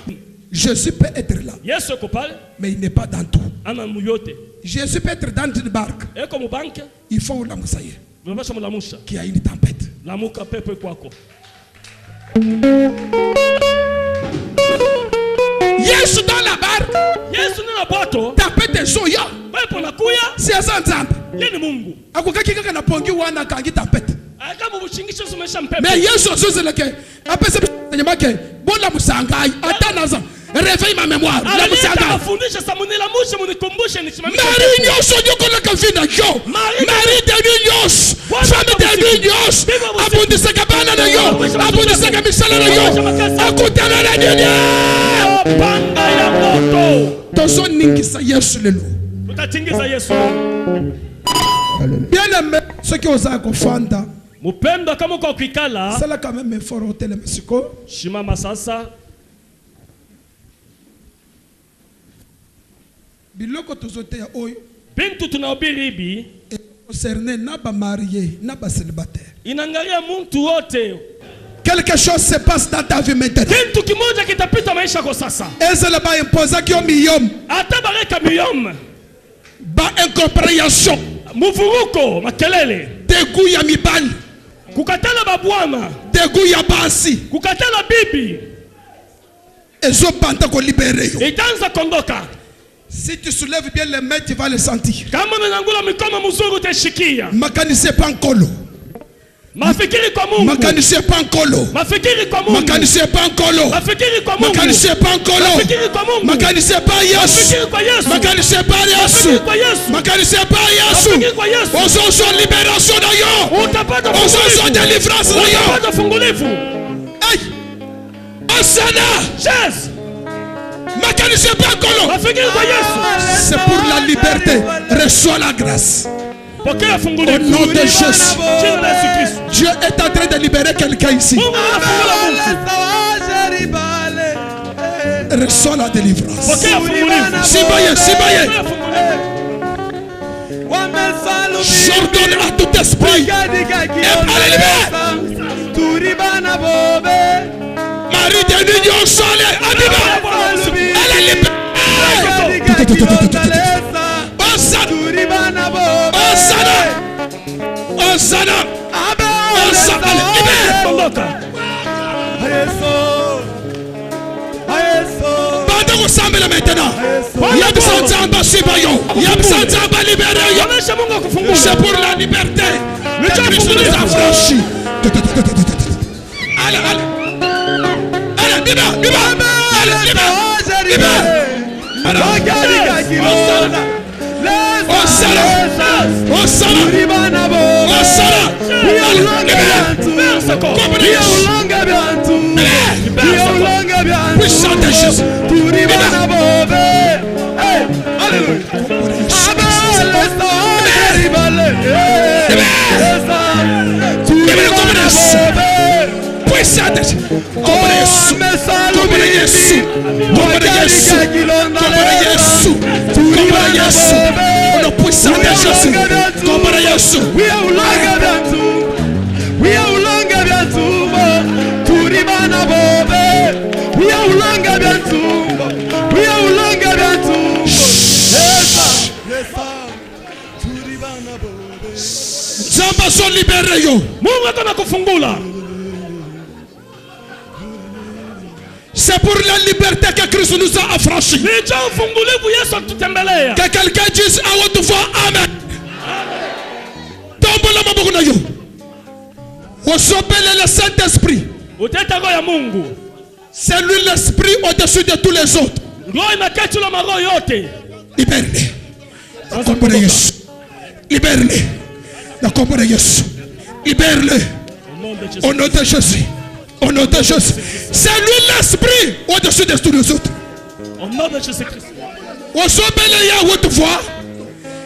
Jésus peut être là. Yesu yuko pale. Mais il n'est pas dans tout. Ana muyote. Jésus peut être dans une barque. Eko mubanke. Il faut la moussaye. Unapasha mlamusha. Qui a une tempête. Lamuka pepo kwako. Yesu dans la barque. Yesu ni na boto. Tempête soya. Pepo nakuya. Si azanzambe. Yeni Mungu. Akukaki kaka na pongi wana kangi tempête. Akabu bushingisho sumesha mpepo. Mais Yesu azuzele ke. Apese nyamake. Bonla musangai. Atanaza. Réveille ma mémoire. La musangai. Afundisha samunila mushe munikumbushe nisimamishe. Marie nyos onyoko na kavina yo. Marie de nyos. Femme de nyos. Abundisa kabana na yo. Abundisa kamisala na yo. Akutana na nyos. Panga ya moto. Tozo ningisa Yesu lelo. Tutatingiza Yesu. Bien aimé, ceux qui osent kufanda. Mupendo kama uko kuikala. C'est là quand même fort au télémesiko. Shimama sasa. Biloko tozote ya oyo. Bintu tunahubiri hivi. Concerné na ba marié, na ba célibataire. Inaangalia mtu wote. Quelque chose se passe dans ta vie maintenant. Kitu kimoja kitapita maisha kwa sasa. Ezela ba imposa ki omiyom. Ata bareka miyom. Ba incompréhension. Muvuruko, makelele. Dégoût ya mibali. Kukatala babwana. Dégoût ya basi. Kukatala bibi. Ezo banta ko libérer yo. Itaanza kondoka. Si tu soulèves bien les mains, tu vas les sentir. Kama unangula mikono mzuri utashikia. Makanise pankolo. Mafikiri kwa Mungu. Makanise pankolo. Mafikiri kwa Mungu. Makanise pankolo. Mafikiri kwa Mungu. Makanise pankolo. Mafikiri kwa Mungu. Makanise pa Yesu. Mafikiri kwa Yesu. Makanise pa Yesu. Mafikiri kwa Yesu. Makanise pa Yesu. Mafikiri kwa Yesu. Ozo libération na yo. Utapata Ozo fungulivu. délivrance na yo. Utapata fungulivu. Hey. Osana. Yes. Makanise pankolo. Mafikiri kwa Yesu. C'est pour la liberté. Reçois la grâce. Pokea Au fungulivu. nom de Jésus. Jina la Yesu Kristo. Dieu est en train de libérer quelqu'un ici. Mungu anafungula mtu. Reçois la délivrance. Pokea fungulivu. Sibaye. Pokea fungulivu. J'ordonne à tout esprit. Marie de l'Union Sole. Adiba. Elle est libérée. toka. Bande kusambela maintenant. Yabisa nzamba shibayo. Yabisa nzamba libérayo. Onesha Mungu akufungula. C'est pour la liberté. Le Christ nous a franchi. Allez, allez. Allez, libre. Allez, libre. Puissant de Jésus. Zamba sont libérés yo. Mungu atakufungula. C'est pour la liberté que Christ nous a affranchis. Que quelqu'un dise à haute voix Amen. Tombe la maboko na yo. Osobele le Saint-Esprit. C'est lui l'esprit au-dessus de tous les autres. Libère-les. Libère-les. Libère-les. Au nom de Jésus. Au nom de Jésus. C'est lui l'esprit au-dessus de tous les autres. Au nom de Jésus-Christ.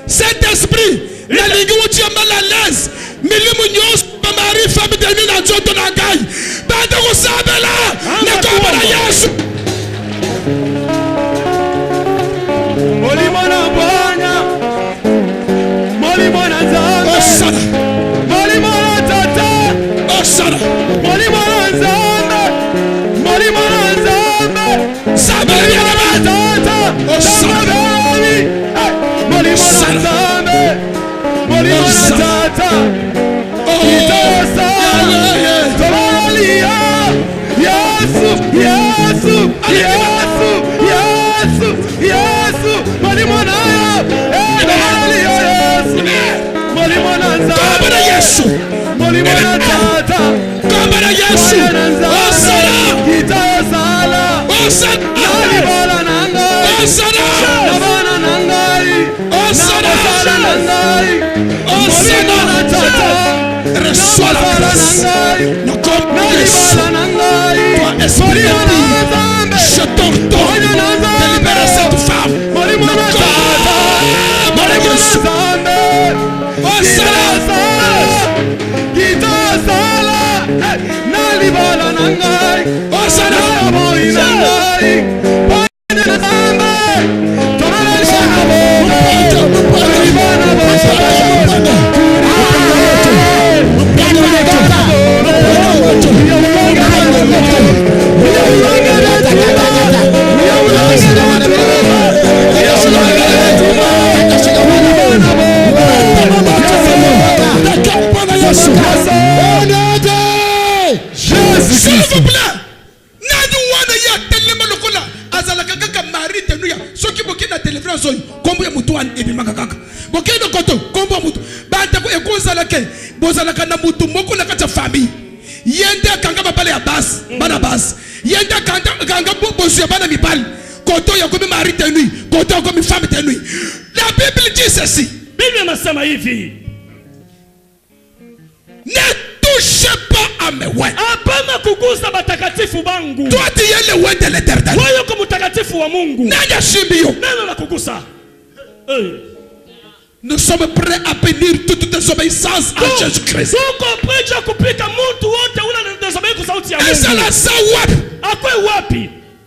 Cet esprit, la ligue où tu es mal à l'aise, Milimunios, Mari, femme de l'île à Zoto Nagai, Badou Sabela, le Kobarayas. Molimona Boanya, Molimona Zama, Osana, Molimona Tata, Osana, Molimona Zama, Molimona Zama, Sabela, Tata, Osana, Molimona Zama, Molimona Tata, Itosa, Tomalia, Yasu, Yasu, Yasu, Yasu, Yasu, Molimona, Yasu, Molimona Zama, Yesu, Molimona Tata, Yesu, Osana, Itosala, Osana, Nalibala Nangai, Osana, Nabana Nangai, Osana, Nangai, Osana, reçois la grâce. Nous comprenons Yesu. Toi, esprit impie, je t'ordonne de libérer cette femme. Nous comprenons Yesu. Osana, Osana, s'il vous plaît, la Bible dit ceci. Ne touchez pas à mes oueds. Toi tu es le oued de l'éternel. Nous sommes prêts à bénir toute désobéissance à Jésus-Christ. Et c'est la sawap.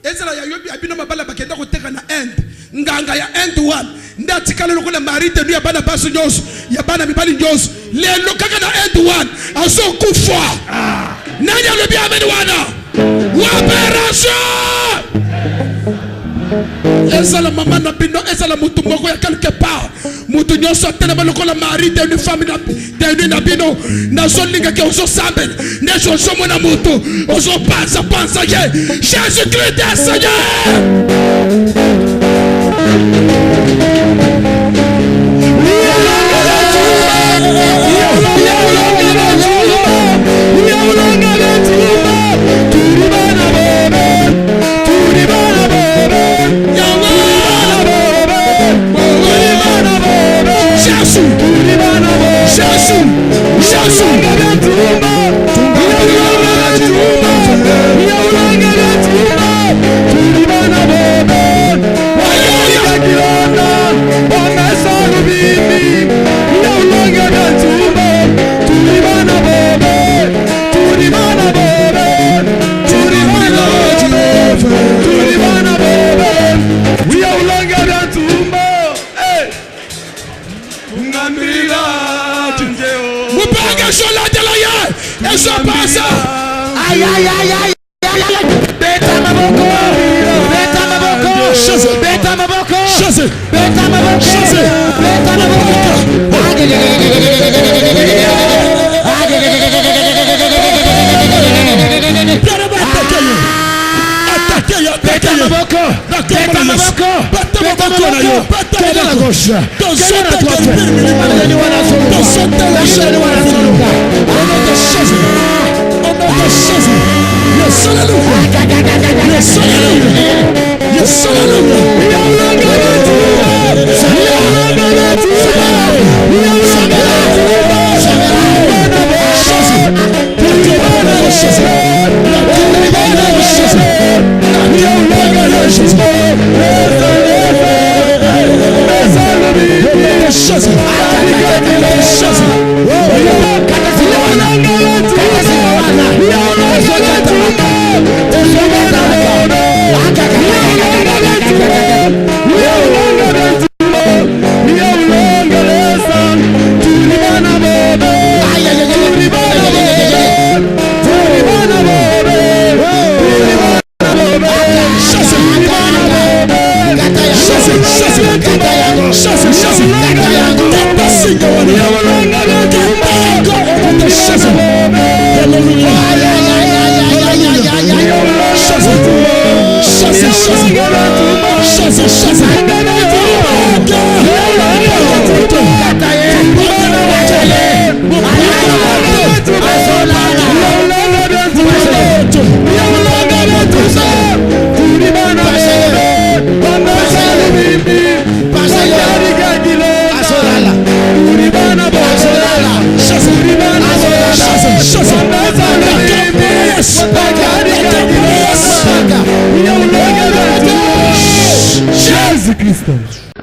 Ezra ya yobi abino mabala bakenda kuteka na end nganga ya end one ndatikala lokola mari tenu ya bana basu nyos ya bana mibali nyos lelo kaka na end one aso kufa nani alobi amen wana opération ezala mama na bino ezala mutu moko ya quelque part mutu nyonso atelema lokola mari devenu femme devenu na bino nazolinga ke ozosambela ndeso ozomona moto ozopanza ye Jésus-Christ est Seigneur.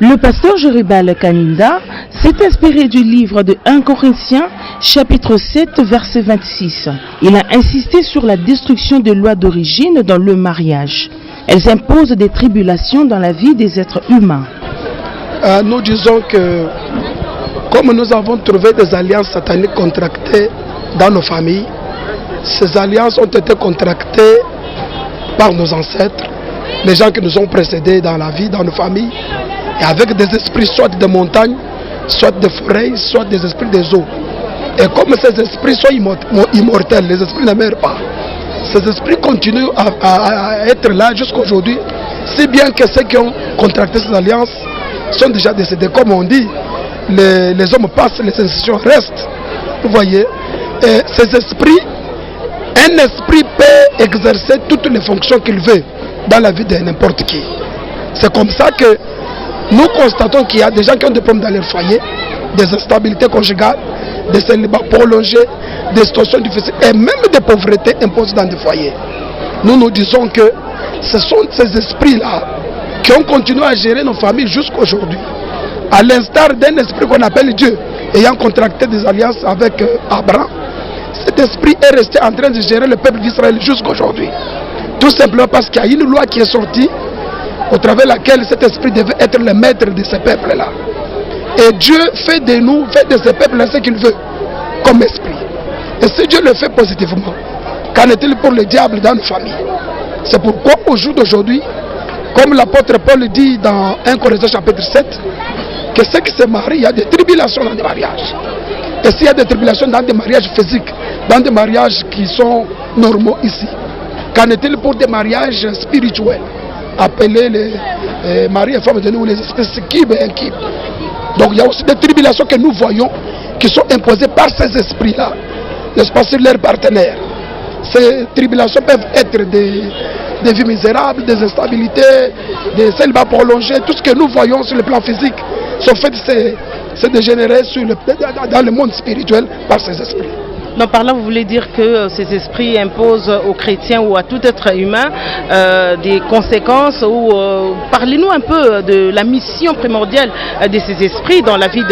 Le pasteur Joribal Kaninda s'est inspiré du livre de 1 Corinthiens, chapitre 7, verset 26. Il a insisté sur la destruction des lois d'origine dans le mariage. Elles imposent des tribulations dans la vie des êtres humains. Nous disons que comme nous avons trouvé des alliances sataniques contractées dans nos familles, ces alliances ont été contractées par nos ancêtres, les gens qui nous ont précédés dans la vie, dans nos familles, et avec des esprits soit de montagnes, soit de forêts, soit des esprits des eaux. Et comme ces esprits sont immortels, les esprits ne meurent pas. Ces esprits continuent à être là jusqu'à aujourd'hui, si bien que ceux qui ont contracté ces alliances sont déjà décédés. Comme on dit, les hommes passent, les institutions restent. Vous voyez, et ces esprits, un esprit peut exercer toutes les fonctions qu'il veut dans la vie de n'importe qui. C'est comme ça que nous constatons qu'il y a des gens qui ont des problèmes dans leur foyer, des instabilités conjugales, des célibats prolongés, des situations difficiles et même des pauvretés imposées dans des foyers. Nous disons que ce sont ces esprits-là qui ont continué à gérer nos familles jusqu'à aujourd'hui. À l'instar d'un esprit qu'on appelle Dieu, ayant contracté des alliances avec Abraham, cet esprit est resté en train de gérer le peuple d'Israël jusqu'à aujourd'hui. Tout simplement parce qu'il y a une loi qui est sortie au travers de laquelle cet esprit devait être le maître de ce peuple-là. Et Dieu fait de nous, fait de ce peuple-là ce qu'il veut, comme esprit. Et si Dieu le fait positivement, qu'en est-il pour le diable dans nos familles? C'est pourquoi au jour d'aujourd'hui, comme l'apôtre Paul dit dans 1 Corinthiens chapitre 7, que ceux qui se marient, il y a des tribulations dans les mariages. Et s'il y a des tribulations dans des mariages physiques, dans des mariages qui sont normaux ici, qu'en est-il pour des mariages spirituels, appelés les maris et femmes de nous, les espèces kib et inkib. Donc il y a aussi des tribulations que nous voyons qui sont imposées par ces esprits-là, n'est-ce pas, sur leurs partenaires. Ces tribulations peuvent être des vies misérables, des instabilités, des célibats prolongés. Tout ce que nous voyons sur le plan physique sont faits de dégénérer dans le monde spirituel par ces esprits. Donc par là, vous voulez dire que ces esprits imposent aux chrétiens ou à tout être humain des conséquences ou parlez-nous un peu de la mission primordiale de ces esprits dans la vie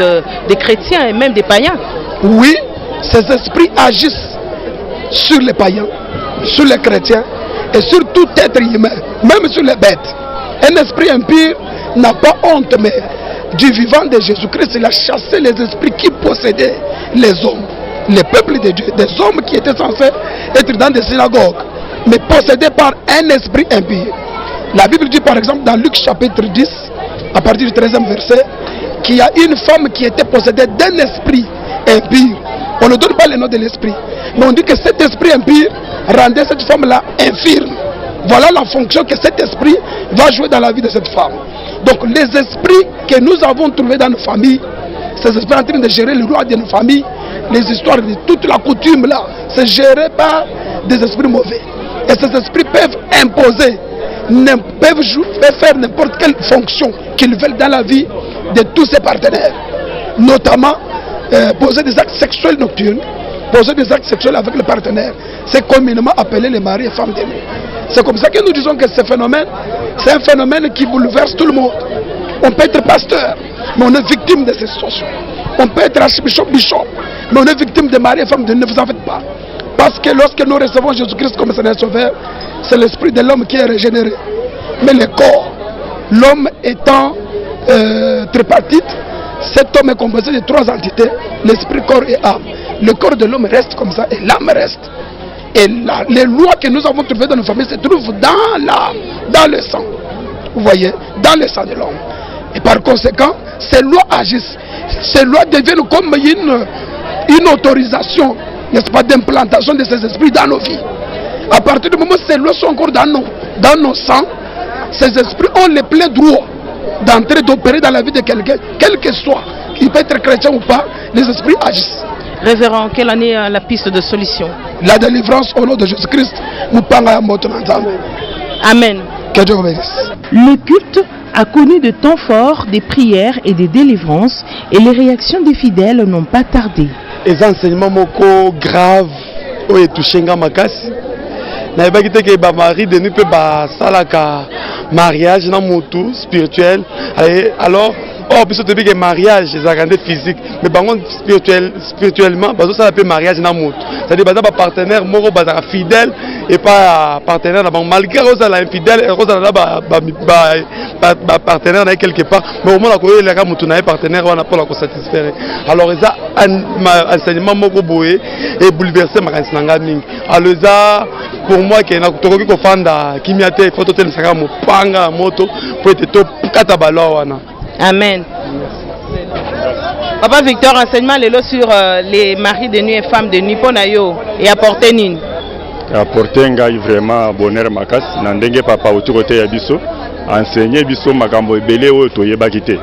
des chrétiens et même des païens. Oui, ces esprits agissent sur les païens, sur les chrétiens et sur tout être humain, même sur les bêtes. Un esprit impur n'a pas honte, mais du vivant de Jésus-Christ, il a chassé les esprits qui possédaient les hommes, les peuples de Dieu, des hommes qui étaient censés être dans des synagogues, mais possédés par un esprit impur. La Bible dit par exemple dans Luc chapitre 10, à partir du 13e verset, qu'il y a une femme qui était possédée d'un esprit impur. On ne donne pas le nom de l'esprit, mais on dit que cet esprit impur rendait cette femme-là infirme. Voilà la fonction que cet esprit va jouer dans la vie de cette femme. Donc les esprits que nous avons trouvés dans nos familles, ces esprits en train de gérer le roi de nos familles, les histoires de toute la coutume là, c'est géré par des esprits mauvais. Et ces esprits peuvent imposer, peuvent faire n'importe quelle fonction qu'ils veulent dans la vie de tous ses partenaires. Notamment poser des actes sexuels nocturnes, poser des actes sexuels avec le partenaire. C'est communément appelé les maris et femmes de nuit. C'est comme ça que nous disons que ce phénomène, c'est un phénomène qui bouleverse tout le monde. On peut être pasteur, mais on est victime de ces situations. On peut être archbishop, mais on est victime de maris et femmes de nuit. Ne vous en faites pas. Parce que lorsque nous recevons Jésus-Christ comme Seigneur Sauveur, c'est l'esprit de l'homme qui est régénéré. Mais le corps, l'homme étant tripartite, cet homme est composé de 3 entités, l'esprit, corps et âme. Le corps de l'homme reste comme ça et l'âme reste. Et les lois que nous avons trouvées dans nos familles se trouvent dans l'âme, dans le sang. Vous voyez, dans le sang de l'homme. Et par conséquent, ces lois agissent. Ces lois deviennent comme une autorisation, n'est-ce pas, d'implantation de ces esprits dans nos vies. À partir du moment où ces lois sont encore dans nos sangs, ces esprits ont le plein droit d'entrer, d'opérer dans la vie de quelqu'un, quel que soit, il peut être chrétien ou pas, les esprits agissent. Révérend, quelle année est la piste de solution? La délivrance au nom de Jésus-Christ, nous parlons à notre ensemble. Amen. Que Dieu vous bénisse. Le culte a connu de temps forts, des prières et des délivrances, et les réactions des fidèles n'ont pas tardé. Les enseignements moko graves ont touché Makasi. Na ba kite ke ba mari de nous peut ba salaka mariage na motu spirituel. Alors puisque tu dis que mariage c'est un physique, mais par contre spirituellement parce que ça s'appelle mariage na motu. C'est-à-dire ba partenaire moko ba fidèle et pas partenaire na malgré que ça la infidèle et ça la ba partenaire na quelque part, mais au moins la ko le ka motu na partenaire on a pas la ko satisfaire. Alors ça enseignement moko boye et bouleverser makanisi nanga mingi. Alors ça pour moi qui na tokoki ko fanda kimiate photo tel saka mopanga moto pour être top kata balo wana. Amen. Papa Victor, enseignement sur les maris de nuit et femmes de nuit pour nayo et apporter nini. Apporter ngai vraiment bonheur makasi na ndenge papa autour côté ya biso enseigner biso makambo ebele oyo toyebaki te.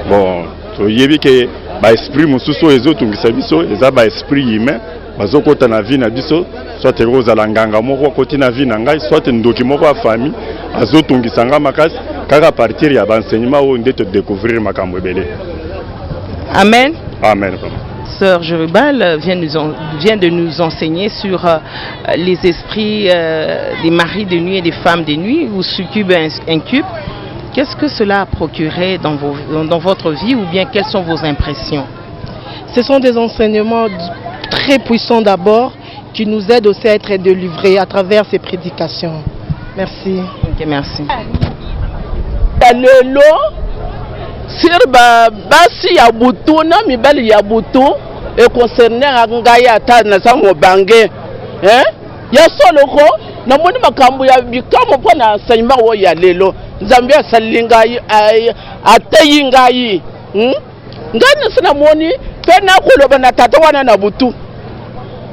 Bon, toyebi ke ba esprit mususu ezotungisa biso eza ba esprit humain bazokota na vie na biso soit ekozala nganga moko koti na vie na ngai soit ndoki moko ya famille azotungisa nga makasi kaka partir ya enseignement oyo nde to découvrir makambo ebele. Amen. Amen. Sœur Jorubal vient de nous enseigner sur les esprits des maris de nuit et des femmes de nuit ou succubes et incubes. Qu'est-ce que cela a procuré dans votre vie ou bien quelles sont vos impressions? Ce sont des enseignements très puissants d'abord qui nous aident aussi à être délivrés à travers ces prédications. Merci. Ok, merci. Sur basi ya butu na mibali ya butu e concernant ngai ata na sango bange ya solo ko na moni makambo ya bikamo pona enseignement wo ya lelo Nzambe asalinga atayi ngai ngani sina moni pena kuloba na tata wana na butu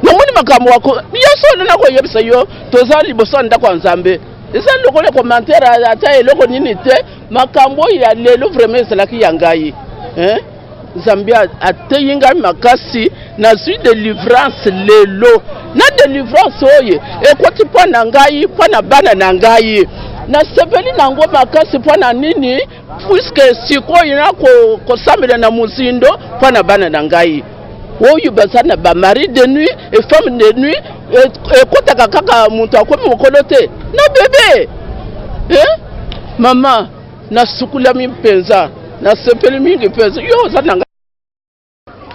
namoni makambo wako yoso na ko yebisa yo tozali bosonda kwa nzambe eza lokole commentaire ata eloko nini te makambo ya lelo vraiment c'est la ki yangai Zambia ateyinga makasi na zui délivrance lelo na délivrance oye ekoti po na ngai po na bana na ngai na sebeli nango makasi po na nini puisque siko ina ko samela na muzindo po na bana na ngai oyo bazana ba mari de nuit et femme de nuit ekota kaka muntu akomi mokolo te na bébé mama na sukula mi mpenza na sepeli mingi mpenza yo zananga.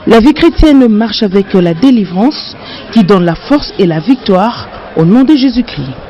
La vie chrétienne marche avec la délivrance qui donne la force et la victoire au nom de Jésus-Christ.